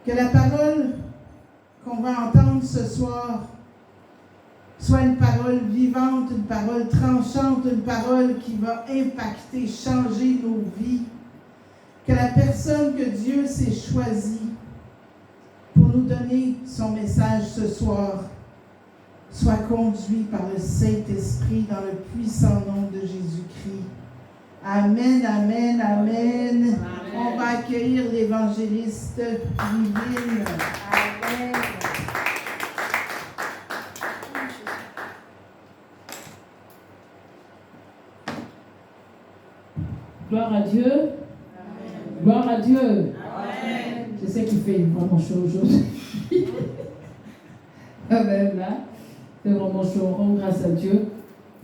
Que la parole qu'on va entendre ce soir soit une parole vivante, une parole tranchante, une parole qui va impacter, changer nos vies. Que la personne que Dieu s'est choisie pour nous donner son message ce soir soit conduit par le Saint-Esprit dans le puissant nom de Jésus-Christ. Amen, amen, amen. Amen. On va accueillir l'évangéliste Livine. Amen. Gloire à Dieu. Amen. Gloire à Dieu. Amen. Je sais qu'il fait vraiment chaud aujourd'hui. Amen, là. C'est vraiment chaud. On rend grâce à Dieu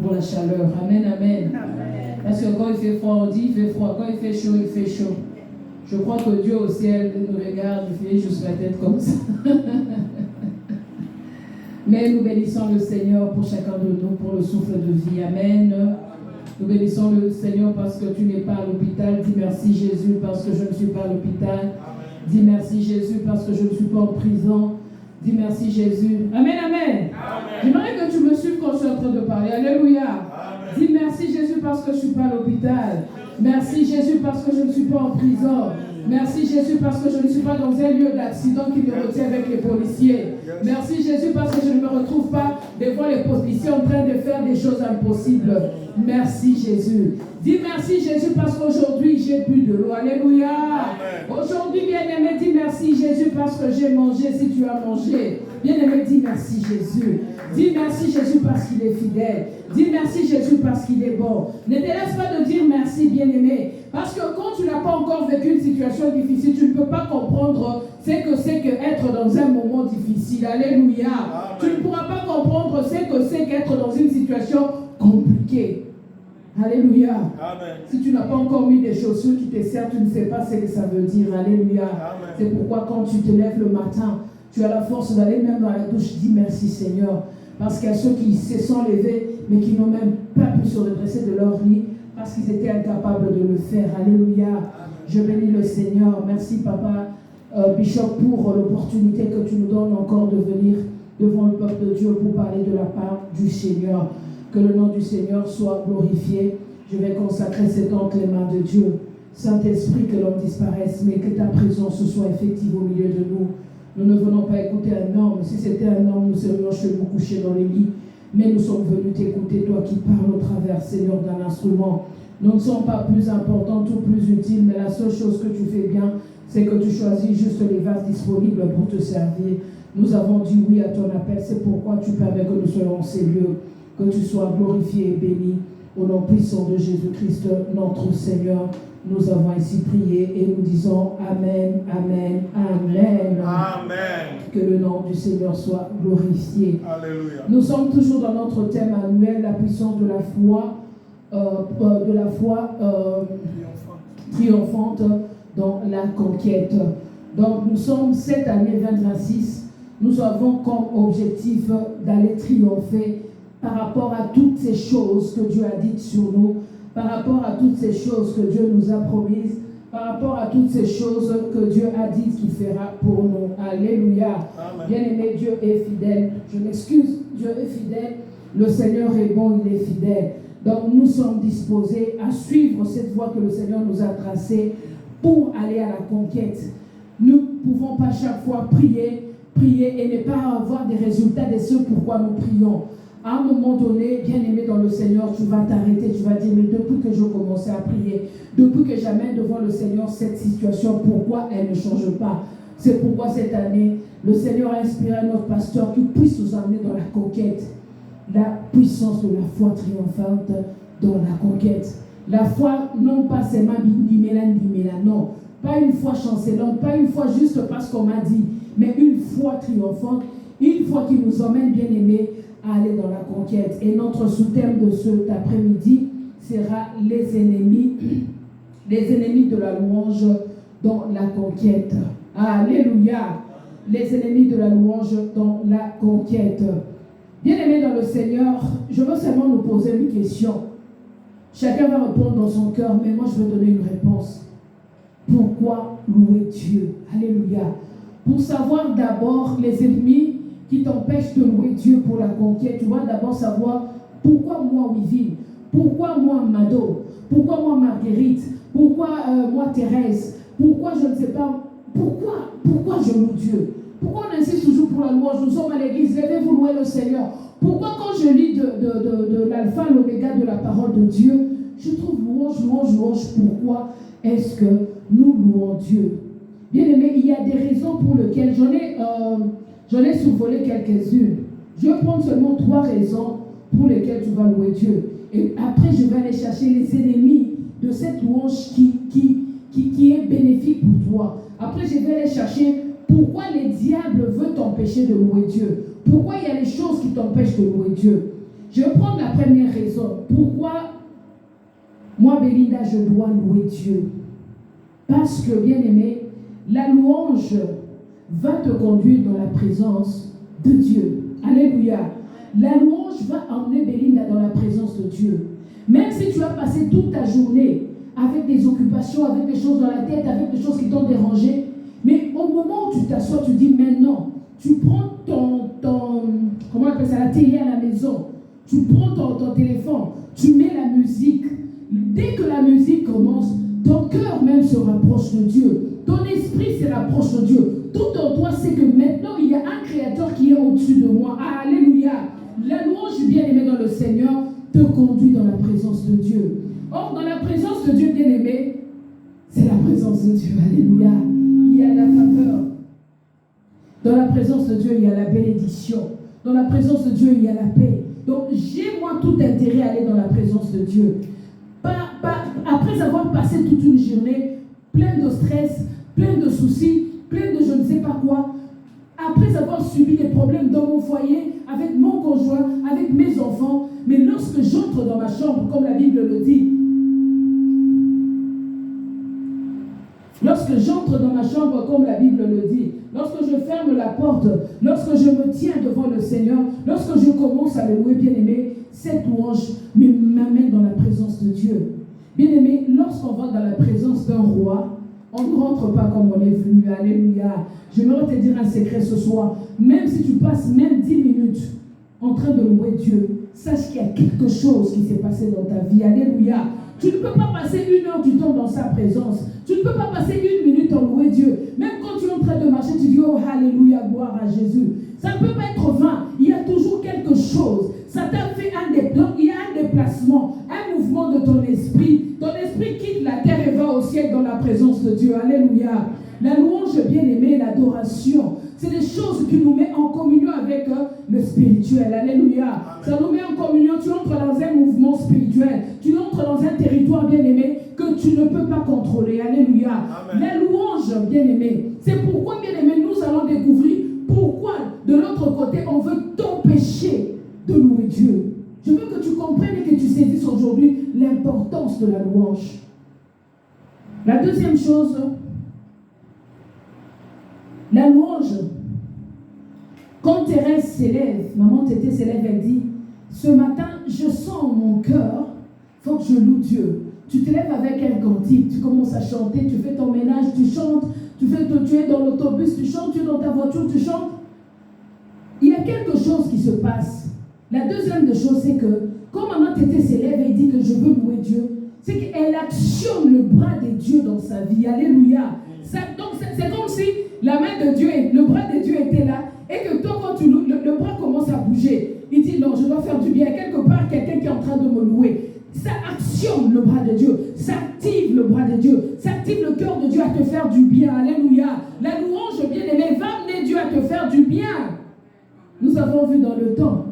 pour la chaleur. Amen, amen. Amen. Parce que quand il fait froid, on dit il fait froid. Quand il fait chaud, il fait chaud. Je crois que Dieu au ciel nous regarde, il fait juste la tête comme ça. Mais nous bénissons le Seigneur pour chacun de nous, pour le souffle de vie. Amen. Nous bénissons le Seigneur parce que tu n'es pas à l'hôpital. Dis merci Jésus parce que je ne suis pas à l'hôpital. Amen. Dis merci Jésus parce que je ne suis pas en prison. Dis merci Jésus. Amen, amen. J'aimerais que tu me suives quand je suis en train de parler. Alléluia. Amen. Dis merci Jésus parce que je ne suis pas à l'hôpital. Merci Jésus parce que je ne suis pas en prison. Merci Jésus parce que je ne suis pas dans un lieu d'accident qui me retient avec les policiers. Merci Jésus parce que je ne me retrouve pas devant les policiers en train de faire des choses impossibles. Merci Jésus. Dis merci Jésus parce qu'aujourd'hui j'ai bu de l'eau. Alléluia. Aujourd'hui, bien-aimé, dis merci Jésus parce que j'ai mangé si tu as mangé. Bien-aimé, dis merci Jésus. Dis merci Jésus parce qu'il est fidèle. Dis merci Jésus parce qu'il est bon. Ne te laisse pas de dire merci, bien-aimé. Parce que quand tu n'as pas encore vécu une situation difficile, tu ne peux pas comprendre ce que c'est qu'être dans un moment difficile. Alléluia. Amen. Tu ne pourras pas comprendre ce que c'est qu'être dans une situation compliquée. Alléluia. Amen. Si tu n'as pas encore mis des chaussures qui te servent, tu ne sais pas ce que ça veut dire. Alléluia. Amen. C'est pourquoi quand tu te lèves le matin, tu as la force d'aller même dans la douche. Dis merci Seigneur. Parce qu'il y a ceux qui se sont levés, mais qui n'ont même pas pu se redresser de leur lit, parce qu'ils étaient incapables de le faire. Alléluia. Amen. Je bénis le Seigneur. Merci Papa Bishop pour l'opportunité que tu nous donnes encore de venir devant le peuple de Dieu pour parler de la part du Seigneur. Que le nom du Seigneur soit glorifié. Je vais consacrer cet temps entre les mains de Dieu. Saint-Esprit, que l'homme disparaisse, mais que ta présence soit effective au milieu de nous. Nous ne venons pas écouter un homme. Si c'était un homme, nous serions chez nous couchés dans les lits. Mais nous sommes venus t'écouter, toi qui parles au travers, Seigneur, d'un instrument. Nous ne sommes pas plus importants ou plus utiles, mais la seule chose que tu fais bien, c'est que tu choisis juste les vases disponibles pour te servir. Nous avons dit oui à ton appel, c'est pourquoi tu permets que nous soyons en ces lieux. Que tu sois glorifié et béni. Au nom puissant de Jésus-Christ, notre Seigneur, nous avons ainsi prié et nous disons Amen, Amen, Amen. Amen. Que le nom du Seigneur soit glorifié. Alléluia. Nous sommes toujours dans notre thème annuel, la puissance de la foi, triomphante dans la conquête. Donc nous sommes cette année 2026, nous avons comme objectif d'aller triompher par rapport à toutes ces choses que Dieu a dites sur nous, par rapport à toutes ces choses que Dieu nous a promises, par rapport à toutes ces choses que Dieu a dites qu'il fera pour nous. Alléluia. Bien-aimé, Dieu est fidèle. Je m'excuse, Dieu est fidèle. Le Seigneur est bon, il est fidèle. Donc nous sommes disposés à suivre cette voie que le Seigneur nous a tracée pour aller à la conquête. Nous ne pouvons pas chaque fois prier et ne pas avoir des résultats de ce pourquoi nous prions. À un moment donné, bien-aimé dans le Seigneur, tu vas t'arrêter, tu vas dire, mais depuis que je commençais à prier, depuis que j'amène devant le Seigneur cette situation, pourquoi elle ne change pas? C'est pourquoi cette année, le Seigneur a inspiré notre pasteur qui puisse nous amener dans la conquête. La puissance de la foi triomphante dans la conquête. La foi, non pas seulement dimela, non. Pas une foi chancelante, pas une foi juste parce qu'on m'a dit, mais une foi triomphante, une foi qui nous emmène, bien-aimés, à aller dans la conquête. Et notre sous-thème de cet après-midi sera les ennemis de la louange dans la conquête. Alléluia. Les ennemis de la louange dans la conquête. Bien-aimés dans le Seigneur, je veux seulement nous poser une question. Chacun va répondre dans son cœur, mais moi je veux donner une réponse. Pourquoi louer Dieu? Alléluia. pour savoir d'abord les ennemis qui t'empêchent de louer Dieu pour la conquête. Tu dois d'abord savoir pourquoi moi Wivine, pourquoi moi Mado, pourquoi moi Marguerite, pourquoi moi Thérèse, pourquoi je ne sais pas, pourquoi je loue Dieu. Pourquoi on insiste toujours pour la louange? Nous sommes à l'église, levez-vous louer le Seigneur. Pourquoi quand je lis de l'alpha, l'oméga de la parole de Dieu, je trouve louange, pourquoi est-ce que nous louons Dieu? Bien aimé, il y a des raisons pour lesquelles, j'en ai survolé quelques-unes. Je vais prendre seulement 3 raisons pour lesquelles tu vas louer Dieu. Et après, je vais aller chercher les ennemis de cette louange qui est bénéfique pour toi. Après, je vais aller chercher pourquoi les diables veulent t'empêcher de louer Dieu. Pourquoi il y a les choses qui t'empêchent de louer Dieu. Je vais prendre la première raison. Pourquoi moi, Belinda, je dois louer Dieu? Parce que, bien aimé, la louange va te conduire dans la présence de Dieu. Alléluia. La louange va emmener Belinda dans la présence de Dieu. Même si tu as passé toute ta journée avec des occupations, avec des choses dans la tête, avec des choses qui t'ont dérangé, mais au moment où tu t'assois, tu dis maintenant, tu prends comment on appelle ça, la télé à la maison, tu prends ton téléphone, tu mets la musique. Dès que la musique commence, ton cœur même se rapproche de Dieu. Ton esprit se rapproche de Dieu. Tout en toi, c'est que maintenant, il y a un créateur qui est au-dessus de moi. Alléluia. La louange, bien aimé dans le Seigneur, te conduit dans la présence de Dieu. Or, dans la présence de Dieu, bien aimé, c'est la présence de Dieu. Alléluia. Il y a la faveur. Dans la présence de Dieu, il y a la bénédiction. Dans la présence de Dieu, il y a la paix. Donc, j'ai moi tout intérêt à aller dans la présence de Dieu. Après avoir passé toute une journée pleine de stress, pleine de soucis, pleine de je ne sais pas quoi, après avoir subi des problèmes dans mon foyer, avec mon conjoint, avec mes enfants, mais lorsque j'entre dans ma chambre, comme la Bible le dit, lorsque j'entre dans ma chambre, comme la Bible le dit, lorsque je ferme la porte, lorsque je me tiens devant le Seigneur, lorsque je commence à le louer, bien aimé, cette louange m'amène dans la présence de Dieu. Bien aimé, lorsqu'on va dans la présence d'un roi, on ne rentre pas comme on est venu. Alléluia. J'aimerais te dire un secret ce soir. Même si tu passes même 10 minutes en train de louer Dieu, sache qu'il y a quelque chose qui s'est passé dans ta vie. Alléluia. Tu ne peux pas passer 1 heure du temps dans sa présence. Tu ne peux pas passer 1 minute en louer Dieu. Même quand tu es en train de marcher, tu dis oh alléluia, gloire à Jésus. Ça ne peut pas être vain. Il y a toujours quelque chose. Ça t'a fait il y a un déplacement, un mouvement de ton esprit. Ton esprit quitte la terre et va au ciel dans la présence de Dieu. Alléluia. La louange, bien aimée, l'adoration, c'est des choses qui nous mettent en communion avec le spirituel. Alléluia. Ça nous met en communion. Tu entres dans un mouvement spirituel. Tu entres dans un territoire, bien aimé, que tu ne peux pas contrôler. Alléluia. Amen. La louange, bien aimé, c'est pourquoi, bien aimé, nous allons découvrir pourquoi, de l'autre côté, on veut t'empêcher de louer Dieu. Je veux que tu comprennes et que tu saisisses aujourd'hui l'importance de la louange. La deuxième chose, la louange. Quand Thérèse s'élève, maman Tété s'élève, elle dit, ce matin, je sens en mon cœur, il faut que je loue Dieu. Tu te lèves avec un cantique, tu commences à chanter, tu fais ton ménage, tu chantes, tu es dans l'autobus, tu chantes, tu es dans ta voiture, tu chantes. Il y a quelque chose qui se passe. La deuxième des choses, c'est que quand maman Tété s'élève et dit que je veux louer Dieu, c'est qu'elle actionne le bras de Dieu dans sa vie. Alléluia. Donc c'est comme si la main de Dieu, le bras de Dieu était là, et que toi, quand tu loues, le bras commence à bouger. Il dit non, je dois faire du bien. Quelque part, quelqu'un qui est en train de me louer. Ça actionne le bras de Dieu, ça active le bras de Dieu, ça active le cœur de Dieu à te faire du bien. Alléluia. La louange, bien aimée, va amener Dieu à te faire du bien. Nous avons vu dans le temps,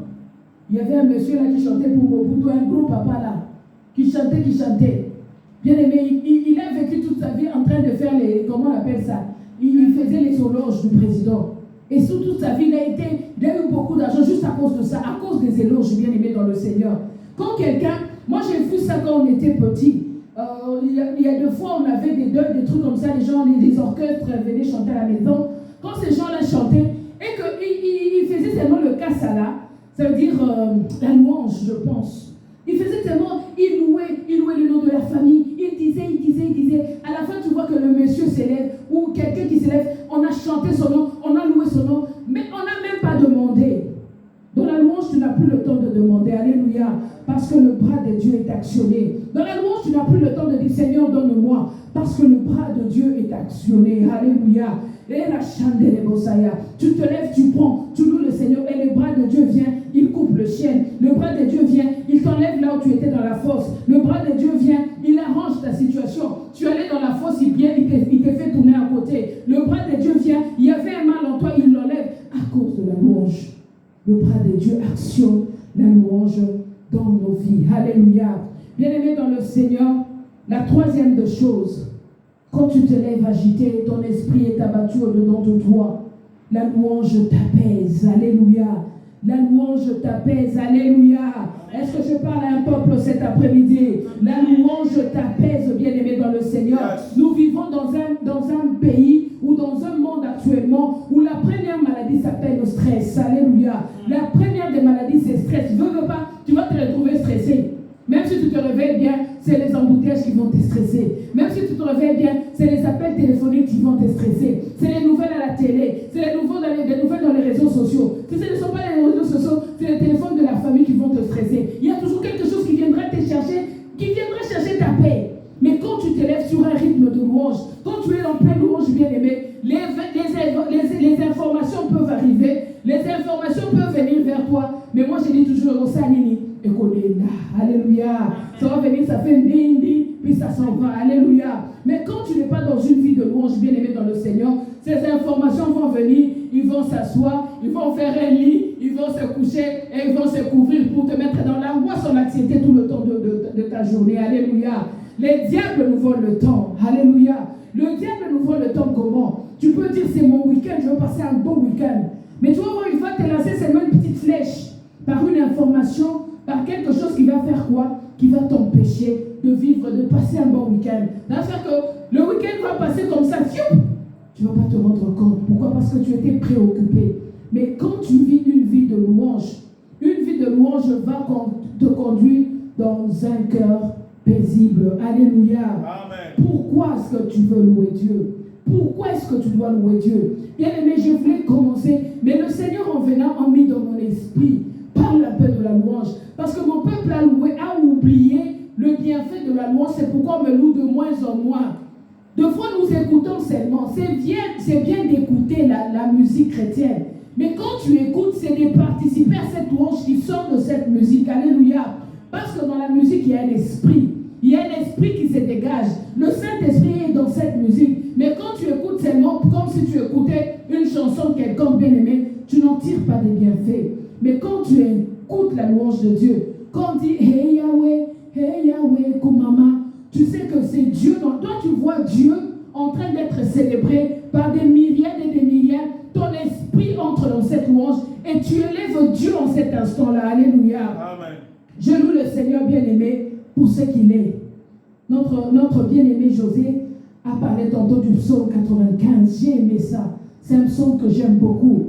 il y avait un monsieur là qui chantait pour Mobutu, un gros papa là, qui chantait. Bien aimé, il a vécu toute sa vie en train de faire les, comment on appelle ça, il faisait les éloges du président. Et sous toute sa vie, il a eu beaucoup d'argent juste à cause de ça, à cause des éloges, bien aimé dans le Seigneur. Quand quelqu'un, moi j'ai vu ça quand on était petit. Il y a 2 fois, on avait des trucs comme ça, les gens, les orchestres venaient chanter à la maison. Quand ces gens-là chantaient, et qu'ils faisaient tellement le cassala, ça veut dire la louange, je pense. Ils faisaient tellement, ils louaient le nom de leur famille, il disait. À la fin, tu vois que le monsieur s'élève ou quelqu'un qui s'élève, on a chanté son nom, on a loué son nom, mais on n'a même pas demandé. Dans la louange, tu n'as plus le temps de demander. Alléluia. Parce que le bras de Dieu est actionné. Dans la louange, tu n'as plus le temps de dire Seigneur, donne-moi. Parce que le bras de Dieu est actionné. Alléluia. Et la chandelle Bosaya. Tu te lèves, tu prends, tu loues le Seigneur. Et le bras de Dieu vient, il coupe le chêne. Le bras de Dieu vient, il t'enlève là où tu étais dans la fosse. Le bras de Dieu vient, il arrange ta situation. Tu allais dans la fosse, il vient, il te fait tourner à côté. Le bras de Dieu vient, il y avait un mal en toi, il l'enlève à cause de la louange. Le bras de Dieu actionne la louange dans nos vies. Alléluia. Bien-aimé dans le Seigneur, la troisième des choses, quand tu te lèves agité, ton esprit est abattu au-dedans de toi, la louange t'apaise. Alléluia. La louange t'apaise. Alléluia. Est-ce que je parle à un peuple cet après-midi? La louange t'apaise, bien-aimé dans le Seigneur. Nous vivons dans un pays ou dans un monde actuellement où la première maladie s'appelle le stress. Alléluia. La première des maladies, c'est stress. Veux pas, tu vas te retrouver stressé. Même si tu te réveilles bien, c'est les embouteillages qui vont te stresser. Même si tu te réveilles bien, c'est les appels téléphoniques qui vont te stresser. C'est les nouvelles à la télé. C'est les nouvelles dans les réseaux sociaux. Si ce ne sont pas les réseaux sociaux, c'est les téléphones de la famille qui vont te stresser. Il y a toujours quelque chose qui viendra te chercher, qui viendra chercher ta paix. Mais quand tu te lèves sur un rythme de louange, quand tu es en pleine louange, bien-aimé, les informations peuvent arriver, les informations peuvent venir vers toi. Mais moi, je dis toujours, Osanini, alléluia. Ça va venir, ça fait ding, puis ça s'en va. Alléluia. Mais quand tu n'es pas dans une vie de louange, bien-aimé dans le Seigneur, ces informations vont venir, ils vont s'asseoir, ils vont faire un lit, ils vont se coucher et ils vont se couvrir pour te mettre dans l'angoisse, en anxiété tout le temps de ta journée. Alléluia. Les diables nous volent le temps. Alléluia. Le diable nous vole le temps comment? Tu peux dire c'est mon week-end, je veux passer un bon week-end. Mais tu vas voir, il va te lancer seulement une petite flèche par une information, par quelque chose qui va faire quoi? Qui va t'empêcher de vivre, de passer un bon week-end. Ça veut dire que le week-end va passer comme ça, tu ne vas pas te rendre compte. Pourquoi? Parce que tu étais préoccupé. Mais quand tu vis une vie de louange va te conduire dans un cœur paisible. Alléluia. Amen. Pourquoi est-ce que tu veux louer Dieu? Pourquoi est-ce que tu dois louer Dieu? Bien aimé, je voulais commencer, mais le Seigneur en venant a mis dans mon esprit, parle un peu de la louange. Parce que mon peuple a oublié le bienfait de la louange. C'est pourquoi on me loue de moins en moins. Deux fois nous écoutons seulement. C'est bien d'écouter la musique chrétienne. Mais quand tu écoutes, c'est de participer à cette louange qui sort de cette musique. Alléluia. Parce que dans la musique, il y a un esprit. Il y a un esprit qui se dégage. Le Saint-Esprit est dans cette musique. Mais quand tu écoutes seulement, comme si tu écoutais une chanson de quelqu'un bien-aimé, tu n'en tires pas des bienfaits. Mais quand tu écoutes la louange de Dieu, quand on dit « Hey Yahweh, Kumama », tu sais que c'est Dieu. Toi, tu vois Dieu en train d'être célébré par des myriades et des milliards. Ton esprit entre dans cette louange et tu élèves Dieu en cet instant-là. Alléluia. Amen. Je loue le Seigneur bien-aimé pour ce qu'il est. Notre bien-aimé José a parlé tantôt du psaume 95. J'ai aimé ça. C'est un psaume que j'aime beaucoup.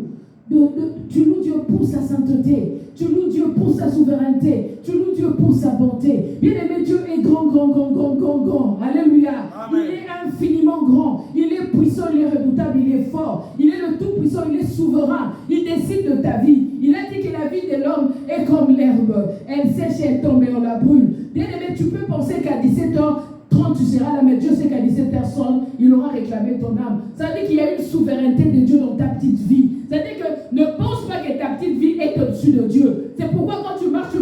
Tu loues Dieu pour sa sainteté. Tu loues Dieu pour sa souveraineté. Tu loues Dieu pour sa bonté. Bien-aimé, Dieu est grand. Alléluia. Amen. Il est infiniment grand. Il est puissant, il est redoutable, il est fort. Il est le tout-puissant, il est souverain. Il décide de ta vie. Il a dit que la vie de l'homme est comme l'herbe. Elle sèche, elle tombe et on la brûle. Bien-aimé, tu peux penser qu'à 17h30, tu seras là, mais Dieu sait qu'à 17h30, il aura réclamé ton âme. Ça veut dire qu'il y a une souveraineté de Dieu dans ta petite vie. Ça veut dire que ne pense pas que ta petite vie est au-dessus de Dieu. C'est pourquoi quand tu marches,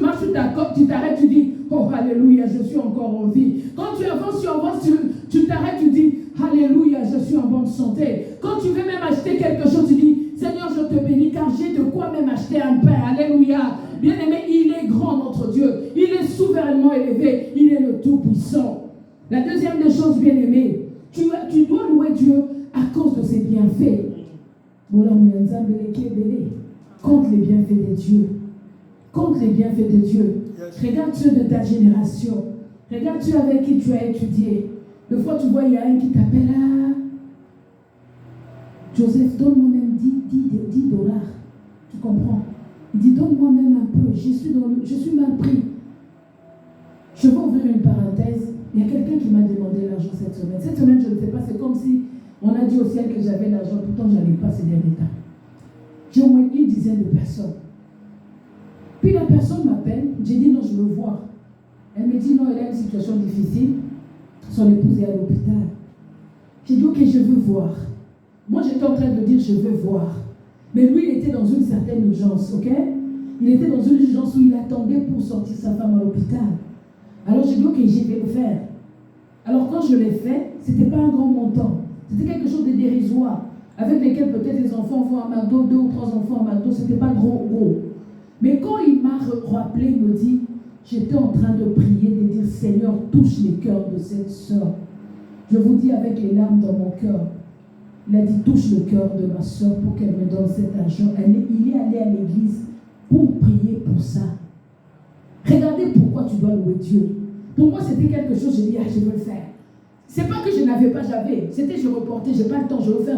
tu t'arrêtes, tu dis, oh, alléluia, je suis encore en vie. Quand tu avances, tu t'arrêtes, tu dis, alléluia, je suis en bonne santé. Quand tu veux même acheter quelque chose, tu dis, Seigneur, je te bénis car j'ai de quoi même acheter un pain. Alléluia. Bien-aimé, il est grand notre Dieu. Il est souverainement élevé. Il est le Tout-Puissant. La deuxième des choses, bien-aimé, tu dois louer Dieu à cause de ses bienfaits. Compte les bienfaits de Dieu. Compte les bienfaits de Dieu. Regarde ceux de ta génération. Regarde ceux avec qui tu as étudié. Des fois, tu vois, il y a un qui t'appelle là. Joseph, donne-moi même 10 dollars. Tu comprends? Il dit, donne-moi même un peu. Je suis mal pris. Je vais ouvrir une parenthèse. Il y a quelqu'un qui m'a demandé l'argent cette semaine. Cette semaine, je ne sais pas, c'est comme si on a dit au ciel que j'avais l'argent, pourtant je n'en ai pas ces derniers temps. J'ai au moins une dizaine de personnes. Puis la personne m'appelle, j'ai dit non, je veux voir. Elle me dit non, elle a une situation difficile. Son épouse est à l'hôpital. J'ai dit ok, je veux voir. Moi, j'étais en train de dire je veux voir. Mais lui, il était dans une certaine urgence, ok? Il était dans une urgence où il attendait pour sortir sa femme à l'hôpital. Alors j'ai dit ok, je vais le faire. Alors quand je l'ai fait, ce n'était pas un grand montant. C'était quelque chose de dérisoire, avec lesquels peut-être les enfants vont à McDo, 2 ou 3 enfants à McDo, ce n'était pas gros. Mais quand il m'a rappelé, il me dit, j'étais en train de prier, de dire, Seigneur, touche les cœurs de cette soeur. Je vous dis avec les larmes dans mon cœur, il a dit, touche le cœur de ma soeur pour qu'elle me donne cet argent. Il est allé à l'église pour prier pour ça. Regardez pourquoi tu dois louer Dieu. Pour moi, c'était quelque chose, j'ai dit, je veux le faire. C'est pas que je n'avais pas, j'avais. C'était, je reportais, j'ai pas le temps, je veux faire.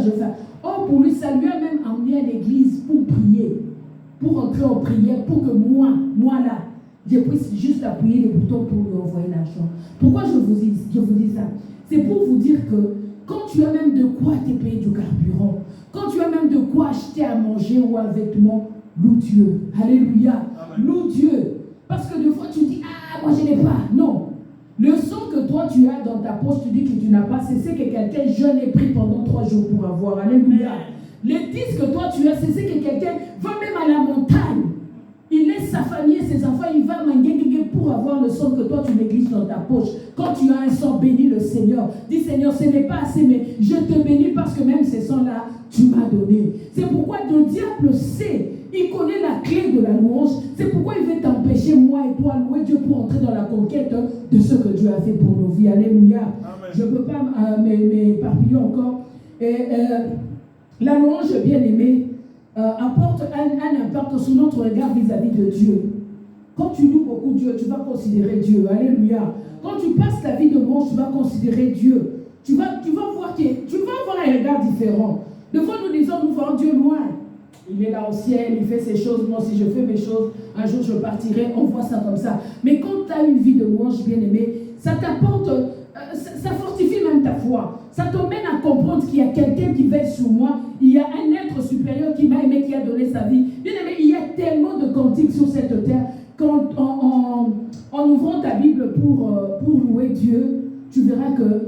Oh, pour lui, ça lui a même emmené à l'église pour prier. Pour entrer en prière, pour que moi là, je puisse juste appuyer les boutons pour lui envoyer l'argent. Pourquoi je vous dis ça? C'est pour vous dire que quand tu as même de quoi te payer du carburant, quand tu as même de quoi acheter à manger ou un vêtement, loue Dieu. Alléluia. Amen. Loue Dieu. Parce que des fois tu dis, moi je n'ai pas. Non. Le sang que toi tu as dans ta poche, tu dis que tu n'as pas, c'est ce que quelqu'un jeune est pris pendant 3 jours pour avoir. Alléluia. Les 10 que toi tu as, c'est ce que quelqu'un va même à la montagne. Il laisse sa famille et ses enfants, il va manguer pour avoir le sang que toi tu négliges dans ta poche. Quand tu as un sang, bénis le Seigneur. Dis Seigneur, ce n'est pas assez, mais je te bénis parce que même ces sangs-là, tu m'as donné. C'est pourquoi le diable sait, il connaît la clé de la louange. C'est pourquoi il veut t'empêcher, moi et toi, louer Dieu pour entrer dans la conquête de ce que Dieu a fait pour nos vies. Alléluia. Amen. Je ne peux pas m'éparpiller encore. Et la louange, bien aimée, apporte un impact sur notre regard vis-à-vis de Dieu. Quand tu loues beaucoup Dieu, tu vas considérer Dieu. Alléluia. Quand tu passes ta vie de louange, tu vas considérer Dieu. Tu vas avoir un regard différent. Des fois, nous disons, nous voyons Dieu loin. Il est là au ciel, il fait ses choses. Moi, si je fais mes choses, un jour je partirai. On voit ça comme ça. Mais quand tu as une vie de louange, bien aimée, ça t'apporte, ça fortifie même ta foi. Ça t'emmène à comprendre qu'il y a quelqu'un qui veille sur moi. Il y a un être supérieur qui m'a aimé, qui a donné sa vie. Bien aimé, il y a tellement de cantiques sur cette terre. En ouvrant ta Bible pour louer Dieu, tu verras que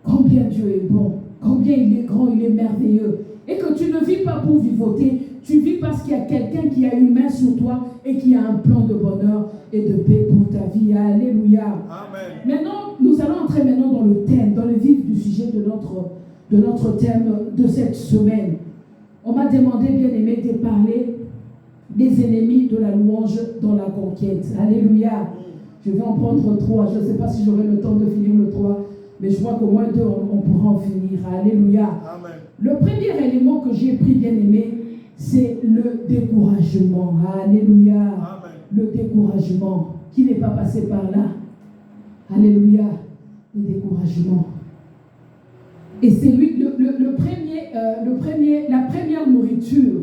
combien Dieu est bon, combien il est grand, il est merveilleux. Et que tu ne vis pas pour vivoter, tu vis parce qu'il y a quelqu'un qui a une main sur toi et qui a un plan de bonheur et de paix pour ta vie. Alléluia. Amen. Maintenant, nous allons entrer dans le thème, dans le vif du sujet de notre thème de cette semaine. On m'a demandé, bien aimé, de parler des ennemis de la louange dans la conquête. Alléluia. Je vais en prendre 3. Je ne sais pas si j'aurai le temps de finir le 3, mais je vois qu'au moins 2, on pourra en finir. Alléluia. Amen. Le premier élément que j'ai pris, bien aimé, c'est le découragement. Alléluia. Amen. Le découragement. Qui n'est pas passé par là? Alléluia. Le découragement. Et c'est lui, la première nourriture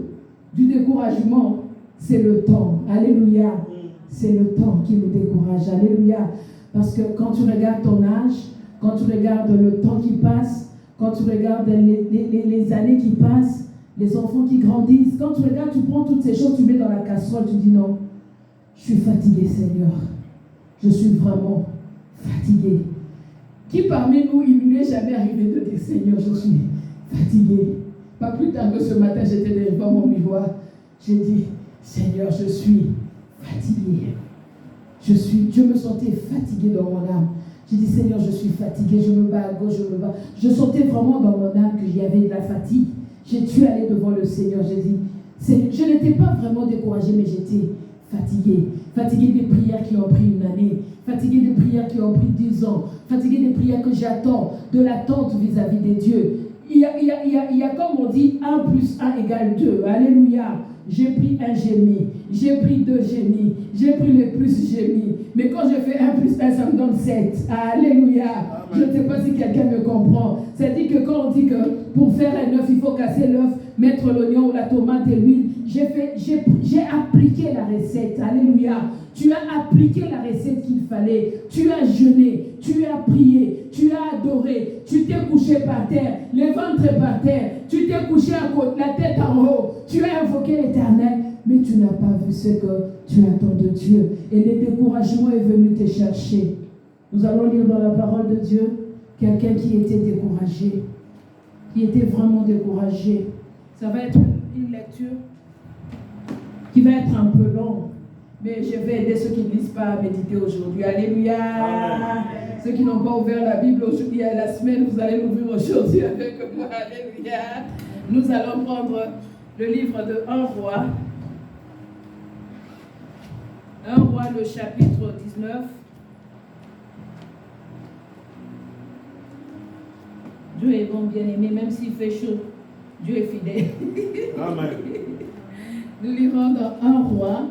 du découragement, c'est le temps. Alléluia. C'est le temps qui nous décourage. Alléluia. Parce que quand tu regardes ton âge, quand tu regardes le temps qui passe, quand tu regardes les années qui passent, les enfants qui grandissent, quand tu regardes, tu prends toutes ces choses, tu mets dans la casserole, tu dis non, je suis fatigué, Seigneur. Je suis vraiment fatigué. Qui parmi nous, il ne lui est jamais arrivé de dire, Seigneur, je suis fatigué. Pas plus tard que ce matin, j'étais devant mon miroir. J'ai dit, Seigneur, je suis fatigué. Je me sentais fatigué dans mon âme. J'ai dit, Seigneur, je suis fatigué, je me bats à gauche, je me bats. Je sentais vraiment dans mon âme qu'il y avait de la fatigue. J'ai dû aller devant le Seigneur. J'ai dit, je n'étais pas vraiment découragé, mais j'étais fatigué. Fatigué des prières qui ont pris une année. Fatigué des prières qui ont pris 10 ans. Fatigué des prières que j'attends, de l'attente vis-à-vis des dieux. Il y a comme on dit, 1 + 1 = 2. Alléluia. j'ai pris un génie, j'ai pris 2 génies, j'ai pris le plus génie. Mais quand je fais 1 plus 1, ça me donne 7. Alléluia. Amen. Je ne sais pas si quelqu'un me comprend. C'est-à-dire que quand on dit que pour faire un œuf, il faut casser l'œuf, mettre l'oignon ou la tomate et l'huile, j'ai appliqué la recette. Alléluia. Tu as appliqué la recette qu'il fallait. Tu as jeûné, tu as prié, tu as adoré, tu t'es couché par terre, le ventre par terre, tu t'es couché à côté, la tête en haut, tu as invoqué l'Éternel, mais tu n'as pas vu ce que tu attends de Dieu. Et le découragement est venu te chercher. Nous allons lire dans la parole de Dieu quelqu'un qui était découragé, qui était vraiment découragé. Ça va être une lecture qui va être un peu longue. Mais je vais aider ceux qui ne lisent pas à méditer aujourd'hui. Alléluia. Amen. Ceux qui n'ont pas ouvert la Bible aujourd'hui à la semaine, vous allez l'ouvrir aujourd'hui avec moi. Alléluia. Nous allons prendre le livre de 1 roi. 1 roi, le chapitre 19. Dieu est bon, bien-aimé, même s'il fait chaud. Dieu est fidèle. Amen. Nous lirons dans 1 roi,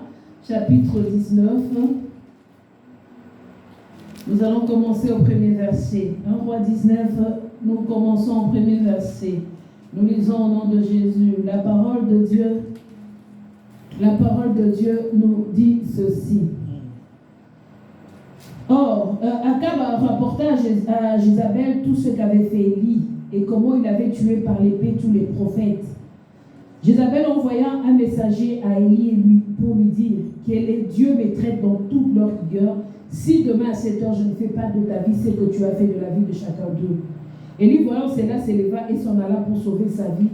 chapitre 19. Nous allons commencer au premier verset. 1 roi 19, nous commençons au premier verset. Nous lisons au nom de Jésus. La parole de Dieu nous dit ceci. Or, Akab rapporta à Jézabel tout ce qu'avait fait Élie et comment il avait tué par l'épée tous les prophètes. Jézabel envoya un messager à Élie pour lui dire que les dieux me traitent dans toute leur rigueur si demain à 7 heures je ne fais pas de ta vie ce que tu as fait de la vie de chacun d'eux. Élie voyant cela s'éleva et s'en alla pour sauver sa vie.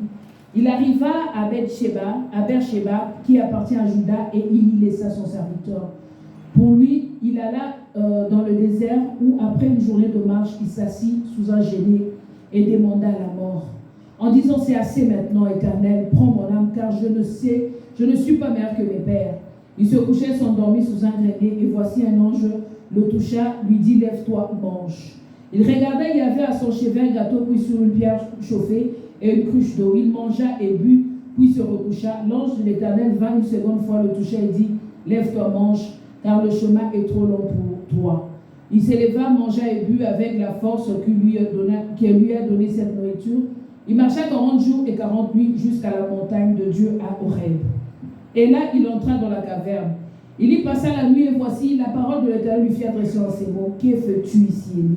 Il arriva à Beersheba qui appartient à Juda et il y laissa son serviteur. Pour lui, il alla dans le désert où après une journée de marche il s'assit sous un genêt et demanda la mort. En disant, c'est assez maintenant, Éternel, prends mon âme, car je ne suis pas meilleur que mes pères. Il se couchait, s'endormit sous un grenier, et voici un ange le toucha, lui dit, lève-toi, mange. Il regardait, il y avait à son chevet un gâteau puis sur une pierre chauffée et une cruche d'eau. Il mangea et but, puis se recoucha. L'ange de l'Éternel vint une seconde fois le toucher et dit, lève-toi, mange, car le chemin est trop long pour toi. Il s'éleva, mangea et but avec la force qui lui a donné cette nourriture. Il marcha 40 jours et 40 nuits jusqu'à la montagne de Dieu à Horeb. Et là, il entra dans la caverne. Il y passa la nuit et voici, la parole de l'Éternel lui fit adresser en ces mots. Que fais-tu ici, Élie?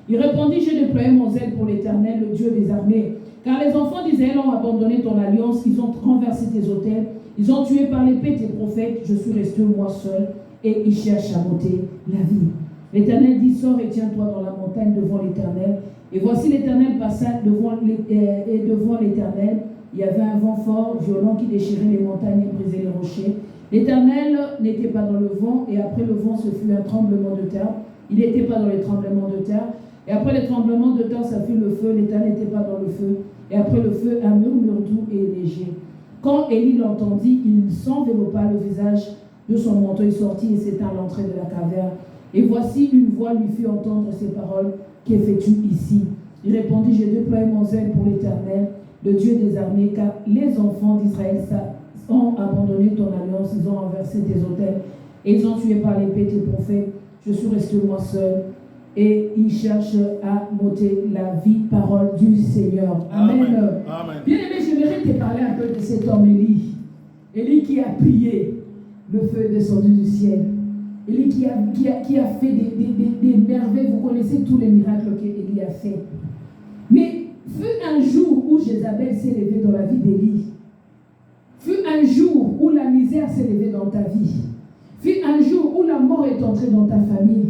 Il répondit, j'ai déployé mon zèle pour l'Éternel, le Dieu des armées. Car les enfants d'Israël ont abandonné ton alliance, ils ont renversé tes autels, ils ont tué par l'épée tes prophètes, je suis resté moi seul, et ils cherchent à m'ôter la vie. L'Éternel dit, sors et tiens-toi dans la montagne devant l'Éternel. Et voici l'Éternel passa devant l'Éternel. Il y avait un vent fort, violent, qui déchirait les montagnes et brisait les rochers. L'Éternel n'était pas dans le vent, et après le vent, ce fut un tremblement de terre. Il n'était pas dans les tremblements de terre. Et après les tremblements de terre, ça fut le feu. L'Éternel n'était pas dans le feu. Et après le feu, un murmure doux et léger. Quand Élie l'entendit, il s'enveloppa le visage de son manteau. Il sortit et s'étint à l'entrée de la caverne. Et voici une voix lui fit entendre ces paroles. Que fais-tu ici? Il répondit, j'ai déployé mon zèle pour l'Éternel, le Dieu des armées, car les enfants d'Israël ont abandonné ton alliance, ils ont renversé tes autels, et ils ont tué par l'épée tes prophètes. Je suis resté moi seul, et ils cherchent à m'ôter la vie. Parole du Seigneur. Amen. Amen. Bien aimé, j'aimerais te parler un peu de cet homme Élie. Élie qui a prié, le feu est descendu du ciel. Élie qui a fait des merveilles. Vous connaissez tous les miracles qu'Élie a fait. Mais fut un jour où Jézabel s'est levée dans la vie d'Élie. Fut un jour où la misère s'est levée dans ta vie. Fut un jour où la mort est entrée dans ta famille.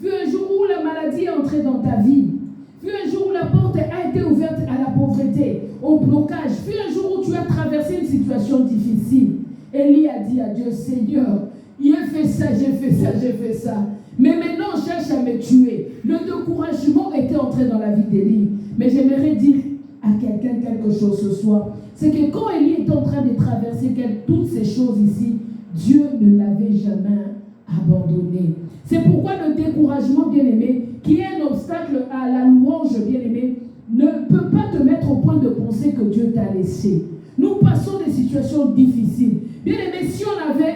Fut un jour où la maladie est entrée dans ta vie. Fut un jour où la porte a été ouverte à la pauvreté, au blocage. Fut un jour où tu as traversé une situation difficile. Élie a dit à Dieu, Seigneur, il a fait ça, j'ai fait ça, j'ai fait ça. Mais maintenant, on cherche à me tuer. Le découragement était entré dans la vie d'Élie. Mais j'aimerais dire à quelqu'un quelque chose ce soir. C'est que quand Élie est en train de traverser toutes ces choses ici, Dieu ne l'avait jamais abandonné. C'est pourquoi le découragement, bien-aimé, qui est un obstacle à la louange, bien-aimé, ne peut pas te mettre au point de penser que Dieu t'a laissé. Nous passons des situations situation difficile. Bien aimé, si on avait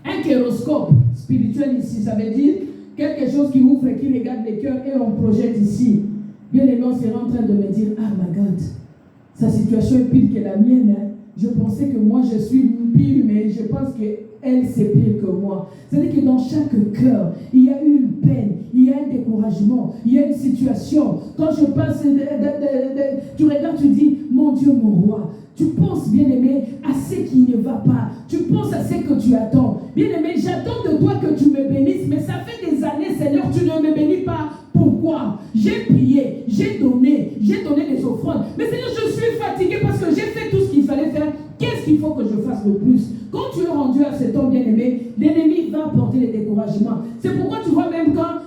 un kéroscope spirituel ici, ça veut dire quelque chose qui ouvre et qui regarde les cœurs et on projette ici. Bien aimé, on serait en train de me dire, ah my God, sa situation est pire que la mienne. Hein. Je pensais que moi je suis pire, mais je pense qu'elle c'est pire que moi. C'est-à-dire que dans chaque cœur, il y a une peine, il y a un découragement, il y a une situation. Quand je passe, tu regardes, tu dis, mon Dieu, mon roi, tu penses, bien-aimé, à ce qui ne va pas. Tu penses à ce que tu attends. Bien-aimé, j'attends de toi que tu me bénisses, mais ça fait des années, Seigneur, tu ne me bénis pas. Pourquoi? J'ai prié, j'ai donné des offrandes. Mais Seigneur, je suis fatigué parce que j'ai fait tout ce qu'il fallait faire. Qu'est-ce qu'il faut que je fasse de plus? Quand tu es rendu à cet homme bien-aimé, l'ennemi va apporter les découragements. C'est pourquoi tu vois même quand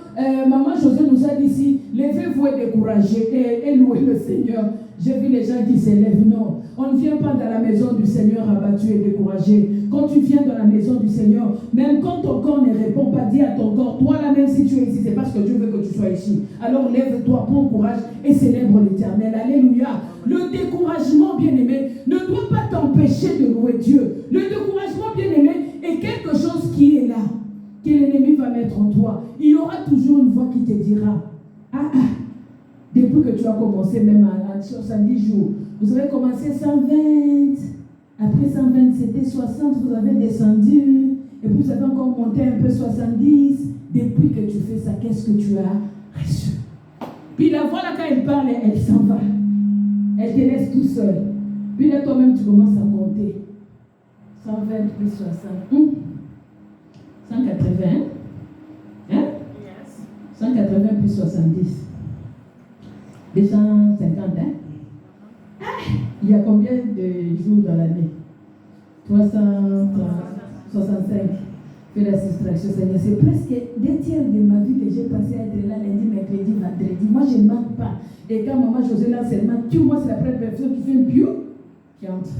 Maman José nous a dit ici, levez-vous et découragez et louez le Seigneur. J'ai vu les gens qui s'élèvent. Non, on ne vient pas dans la maison du Seigneur abattu et découragé. Quand tu viens dans la maison du Seigneur, même quand ton corps ne répond pas, dis à ton corps, toi là même si tu es ici, c'est parce que Dieu veut que tu sois ici. Alors lève-toi, prends courage et célèbre l'Éternel. Alléluia. Le découragement, bien-aimé, ne doit pas t'empêcher de louer Dieu. Le découragement, bien-aimé, est quelque chose qui est là, que l'ennemi va mettre en toi. Il y aura toujours une voix qui te dira, depuis que tu as commencé même à 70 jours, vous avez commencé 120, après 120 c'était 60, vous avez descendu, et puis vous avez encore monté un peu 70. Depuis que tu fais ça, qu'est-ce que tu as reçu? Puis la voix là, quand elle parle, elle s'en va. Elle te laisse tout seul. Puis là, toi-même, tu commences à compter. 120 plus 60. 180. Hein? 180 plus 70. 250, hein? Il y a combien de jours dans l'année? 365. Fais la soustraction, Seigneur. C'est presque 2/3 de ma vie que j'ai passé à être là lundi, mercredi, vendredi. Moi, je ne manque pas. Et quand Maman José là seulement, moi, c'est la première personne qui fait un piou qui entre.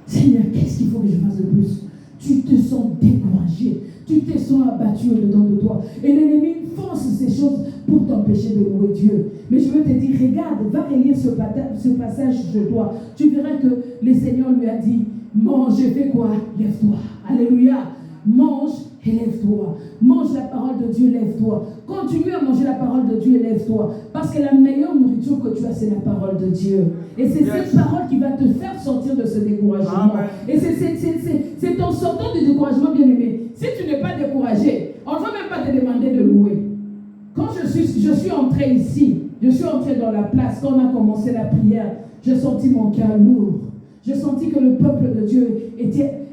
Seigneur, qu'est-ce qu'il faut que je fasse de plus? Tu te sens découragé. Tu te sens abattu au-dedans de toi. Et l'ennemi force ces choses pour t'empêcher de louer Dieu. Mais je veux te dire, regarde, va relire ce passage de toi. Tu verras que le Seigneur lui a dit, mange et fais quoi? Lève-toi. Alléluia. Mange et lève-toi. Mange la parole de Dieu, lève-toi. Continue à manger la parole de Dieu et lève-toi. Parce que la meilleure nourriture que tu as, c'est la parole de Dieu. Et c'est cette parole qui va te faire sortir de ce découragement. Amen. Et c'est en sortant du découragement, bien-aimé. Si tu n'es pas découragé, on ne va même pas te demander de louer. Quand je suis entré ici, je suis entré dans la place, quand on a commencé la prière, j'ai senti mon cœur lourd. J'ai senti que le peuple de Dieu était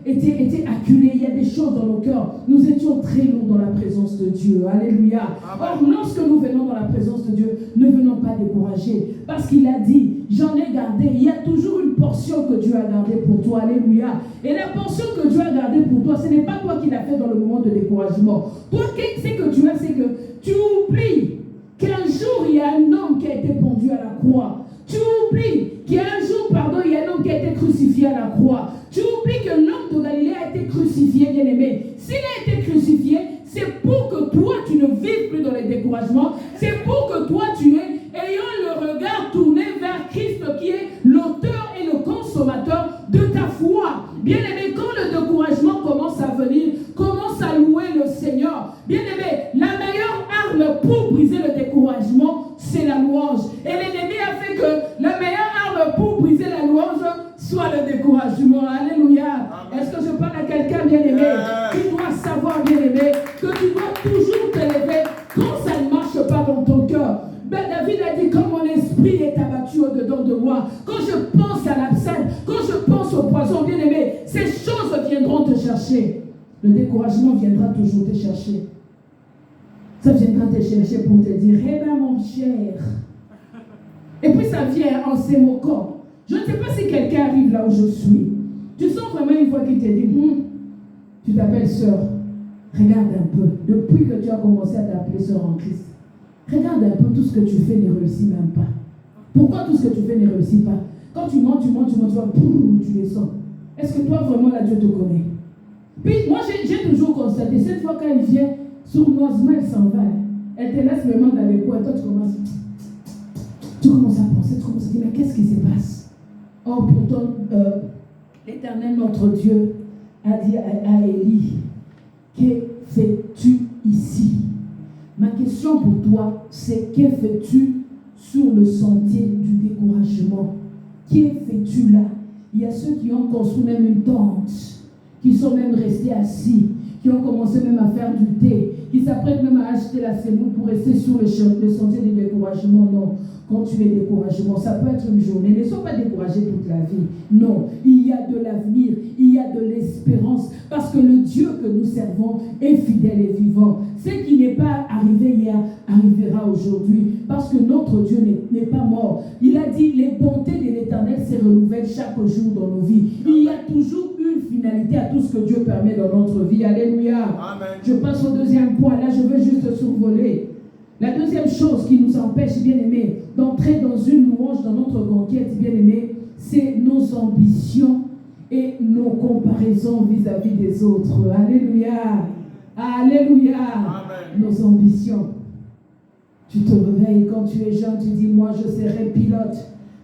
acculé. Il y a des choses dans nos cœurs. Nous étions très lourds dans la présence de Dieu. Alléluia. Or, lorsque nous venons dans la présence de Dieu, ne venons pas découragés. Parce qu'il a dit, j'en ai gardé. Il y a toujours une portion que Dieu a gardée pour toi. Alléluia. Et la portion que Dieu a gardée pour toi, ce n'est pas toi qui l'as fait dans le moment de découragement. Toi, qu'est-ce que tu as, c'est que tu oublies qu'un jour, il y a un homme qui a été pendu à la croix. Tu oublies qu'il y a un jour, il y a un homme qui a été crucifié à la croix. Tu oublies que l'homme de Galilée a été crucifié, bien-aimé. S'il a été crucifié, c'est pour que toi, tu ne vives plus dans les découragements. C'est pour que toi, tu aies, ayant le regard tourné vers Christ, qui est l'auteur et le consommateur de ta foi. Bien-aimé, quand le découragement commence à venir, commence à louer le Seigneur. Bien-aimé, la meilleure arme pour briser le découragement, c'est la louange. Et l'ennemi a fait que la meilleure arme pour briser la louange soit le découragement. Alléluia. Est-ce que je parle à quelqu'un, bien-aimé? Tu dois savoir, bien-aimé, que tu dois toujours te lever quand ça ne marche pas dans ton cœur. David a dit, quand mon esprit est abattu au-dedans de moi, quand je pense à l'absinthe, quand je pense au poison, bien-aimé, ces choses viendront te chercher. Le découragement viendra toujours te chercher. Ça viendra te chercher pour te dire, eh bien mon cher. Et puis ça vient en se moquant. Je ne sais pas si quelqu'un arrive là où je suis. Tu sens vraiment une voix qui te dit, tu t'appelles sœur. Regarde un peu. Depuis que tu as commencé à t'appeler sœur en Christ, regarde un peu tout ce que tu fais ne réussit même pas. Pourquoi tout ce que tu fais ne réussit pas? Quand tu montes, tu vois, tu descends. Est-ce que toi vraiment là Dieu te connaît? Puis moi j'ai toujours constaté, cette fois quand elle vient, sournoisement elle s'en va. Elle te laisse vraiment dans les coins. Toi tu commences à penser, tu commences à dire mais qu'est-ce qui se passe? Oh pourtant L'Éternel, notre Dieu, a dit à Élie, que fais-tu ici? Ma question pour toi, c'est que fais-tu sur le sentier du découragement? Que fais-tu là? Il y a ceux qui ont construit même une tente, qui sont même restés assis, qui ont commencé même à faire du thé, qui s'apprêtent même à acheter la semoule pour rester sur le sentier du découragement. Non, quand tu es découragement, ça peut être une journée. Ne sois pas découragé toute la vie. Non, il y a de l'avenir, il y a de l'espérance, parce que le Dieu que nous servons est fidèle et vivant. Ce qui n'est pas arrivé hier arrivera aujourd'hui, parce que notre Dieu n'est pas mort. Il a dit, les bontés de l'Éternel se renouvellent chaque jour dans nos vies. Il y a toujours une finalité à tout ce que Dieu permet dans notre vie. Alléluia. Amen. Je passe au deuxième point. Là, je veux juste survoler. La deuxième chose qui nous empêche, bien-aimés, d'entrer dans une louange, dans notre conquête, bien-aimés, c'est nos ambitions et nos comparaisons vis-à-vis des autres. Alléluia. Alléluia. Amen. Nos ambitions. Tu te réveilles quand tu es jeune, tu dis, moi je serai pilote,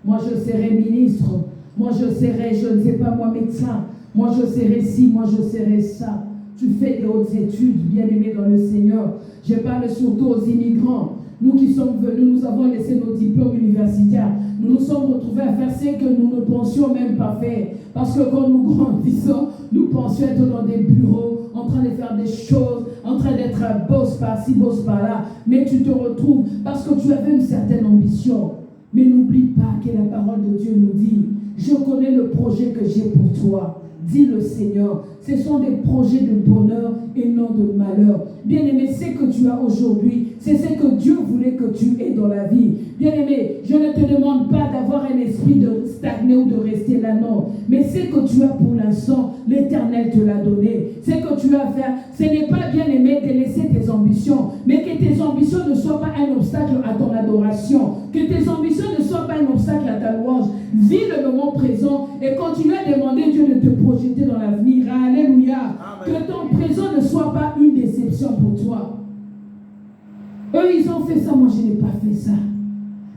moi je serai ministre, moi je serai, je ne sais pas moi, médecin, moi je serai ci, moi je serai ça. Tu fais des hautes études, bien-aimés dans le Seigneur. Je parle surtout aux immigrants. Nous qui sommes venus, nous avons laissé nos diplômes universitaires. Nous nous sommes retrouvés à faire ce que nous ne pensions même pas faire. Parce que quand nous grandissons, nous pensions être dans des bureaux, en train de faire des choses, en train d'être un boss par-ci, boss par-là. Mais tu te retrouves parce que tu avais une certaine ambition. Mais n'oublie pas que la parole de Dieu nous dit, je connais le projet que j'ai pour toi. Dit le Seigneur, ce sont des projets de bonheur et non de malheur. Bien-aimé, ce que tu as aujourd'hui, c'est ce que Dieu voulait que tu aies dans la vie. Bien-aimé, je ne te demande pas d'avoir un esprit de stagner ou de rester là, non. Mais ce que tu as pour l'instant, l'Éternel te l'a donné. Ce que tu as à faire, ce n'est pas, bien-aimé, de laisser tes ambitions, mais que tes ambitions ne soient pas un obstacle à ton adoration. Que tes ambitions ne soient pas un obstacle à ta louange. Vis le moment présent et continue à demander Dieu de te projeter dans l'avenir. Alléluia. Amen. Que ton présent ne soit pas une déception pour toi. Eux, ils ont fait ça, moi je n'ai pas fait ça.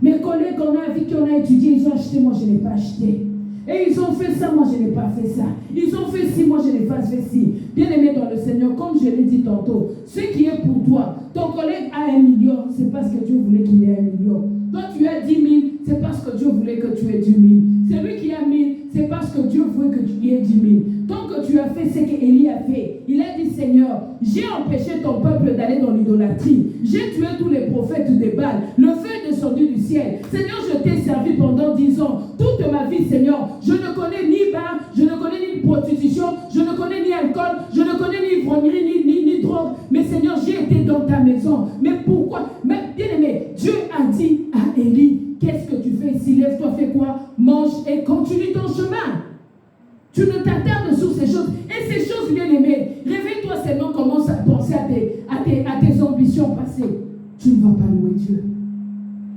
Mes collègues avec qui on a étudié, ils ont acheté, moi je n'ai pas acheté. Et ils ont fait ça, moi je n'ai pas fait ça. Ils ont fait ci, moi je n'ai pas fait ci. Bien-aimé dans le Seigneur, comme je l'ai dit tantôt, ce qui est pour toi, ton collègue a 1 million, c'est parce que Dieu voulait qu'il ait 1 million. Toi tu as 10 000, c'est parce que Dieu voulait que tu aies 10 000. Celui qui a 1000, c'est parce que Dieu voulait que tu aies 10 000. Tant que tu as fait ce qu'Élie a fait, il a dit, Seigneur, j'ai empêché ton peuple d'aller dans l'idolâtrie. J'ai tué tous les prophètes de Baal. Le feu est descendu du ciel. Seigneur, je t'ai servi pendant 10 ans. Toute ma vie, Seigneur, je ne connais ni bar, je ne connais ni prostitution, je ne connais ni alcool, je ne connais ni ivrognerie, ni drogue. Mais Seigneur, j'ai été dans ta maison. Mais pourquoi? Mais bien aimé, Dieu a dit à Élie, qu'est-ce que tu fais ici? Lève-toi, fais quoi? Mange et continue ton chemin. Tu ne t'attardes sur ces choses. Et ces choses, bien aimées, réveille-toi seulement, commence à penser à tes ambitions passées. Tu ne vas pas louer Dieu.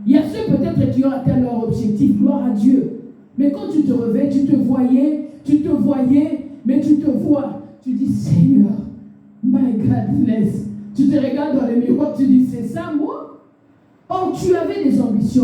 Il y a ceux peut-être qui ont atteint leur objectif, gloire à Dieu. Mais quand tu te réveilles, tu te voyais, mais tu te vois. Tu dis, Seigneur, my God bless. Tu te regardes dans le miroir, tu dis, c'est ça moi? Or, tu avais des ambitions.